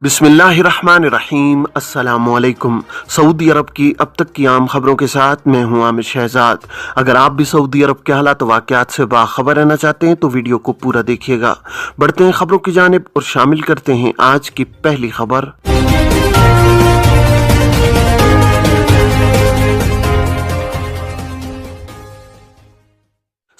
बिस्मिल्लाहिर्रहमानिर्रहीम। अस्सलामुअलैकुम। सऊदी अरब की अब तक की आम खबरों के साथ मैं हूं आमिर शहजाद। अगर आप भी सऊदी अरब के हालात वाक़यात से बाखबर रहना चाहते हैं तो वीडियो को पूरा देखिएगा। बढ़ते हैं खबरों की जानिब और शामिल करते हैं आज की पहली खबर।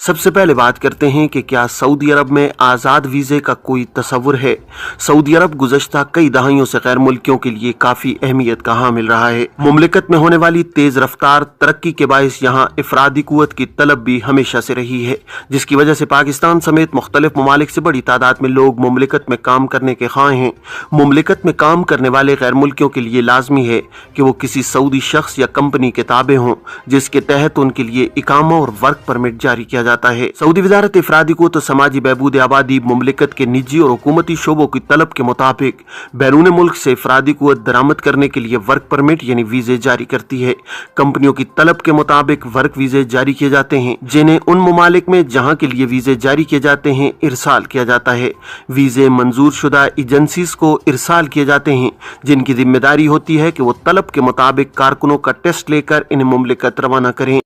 सबसे पहले बात करते हैं कि क्या सऊदी अरब में आज़ाद वीज़े का कोई तस्वुर है। सऊदी अरब गुज़श्ता कई दहाइयों से गैर मुल्कियों के लिए काफ़ी अहमियत का हामिल रहा है। मुमलिकत में होने वाली तेज़ रफ्तार तरक्की के बायस यहाँ इफरादी कुव्वत की तलब भी हमेशा से रही है, जिसकी वजह से पाकिस्तान समेत मुख्तलिफ ममालिक से बड़ी तादाद में लोग मुमलिकत में काम करने के ख्वाह हैं। मुमलिकत में काम करने वाले गैर मुल्कियों के लिए लाजमी है कि वो किसी सऊदी शख्स या कंपनी के ताबे हों, जिसके तहत उनके लिए इकामा और वर्क परमिट जारी किया जाता है। सऊदी वजारत इफरादी को तो समाजी बहबूद आबादी मुमलिकत के निजी और हुकूमती शोबों की तलब के मुताबिक बैरून मुल्क से इफरादी कुव्वत दरामद करने के लिए वर्क परमिट यानी वीजे जारी करती है। कंपनियों की तलब के मुताबिक वर्क वीजे जारी किए जाते हैं, जिन्हें उन ममालिक में जहाँ के लिए वीजे जारी किए जाते हैं इरसाल किया जाता है। वीजे मंजूर शुदा एजेंसीज को इरसाल किए जाते हैं, जिनकी जिम्मेदारी होती है कि वो तलब के मुताबिक कारकुनों का टेस्ट लेकर इन्हें मुमलिकत रवाना करें।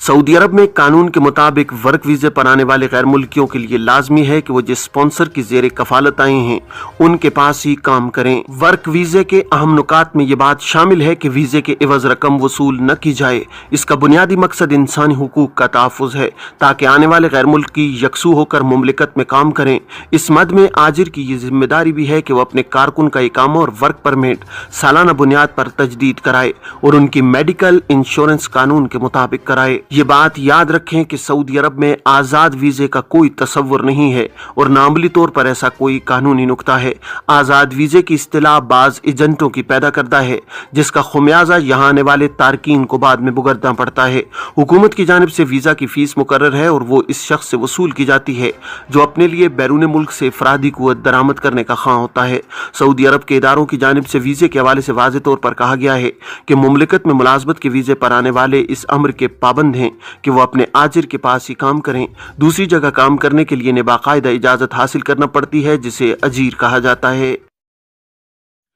सऊदी अरब में कानून के मुताबिक वर्क वीजे पर आने वाले गैर मुल्कियों के लिए लाजमी है कि वो जिस स्पॉन्सर की जेर कफालत आए हैं उनके पास ही काम करें। वर्क वीजे के अहम नुकात में ये बात शामिल है कि वीजे के एवज रकम वसूल न की जाए। इसका बुनियादी मकसद इंसानी हुकूक का तहफ़्फ़ुज़ है, ताकि आने वाले गैर मुल्की यकसू होकर मुमलिकत में काम करें। इस मद में आजिर की ये जिम्मेदारी भी है कि वो अपने कारकुन का इकामा और वर्क परमिट सालाना बुनियाद पर तजदीद कराए और उनकी मेडिकल इंश्योरेंस कानून के मुताबिक कराए। ये बात याद रखें कि सऊदी अरब में आज़ाद वीज़े का कोई तस्वुर नहीं है और नामली तौर पर ऐसा कोई कानूनी नुक्ता है। आज़ाद वीज़े की इस्तिलाह बाज़ एजेंटों की पैदा करता है, जिसका खुमियाजा यहाँ आने वाले तारकीन को बाद में भुगतना पड़ता है। हुकूमत की जानिब से वीज़ा की फीस मुकर्रर है और वो इस शख्स से वसूल की जाती है जो अपने लिए बैरून मुल्क से इफरादी कुव्वत दरामद करने का ख्वाह होता है। सऊदी अरब के इदारों की जानिब से वीज़े के हवाले से वाज़े तौर पर कहा गया है कि मुमलिकत में मुलाजमत के वीज़े पर आने वाले इस अम्र के पाबंद हैं कि वो अपने आजिर के पास ही काम करें। दूसरी जगह काम करने के लिए इन्हें बाकायदा इजाजत हासिल करना पड़ती है, जिसे अजीर कहा जाता है।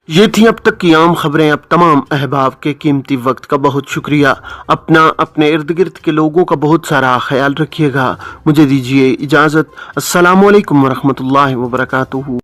ये थी अब तक की आम खबरें। अब तमाम अहबाब के कीमती वक्त का बहुत शुक्रिया। अपना अपने इर्द गिर्द के लोगों का बहुत सारा ख्याल रखिएगा। मुझे दीजिए इजाजत। अस्सलामु अलैकुम वरहमतुल्लाहि वबरकातुहू।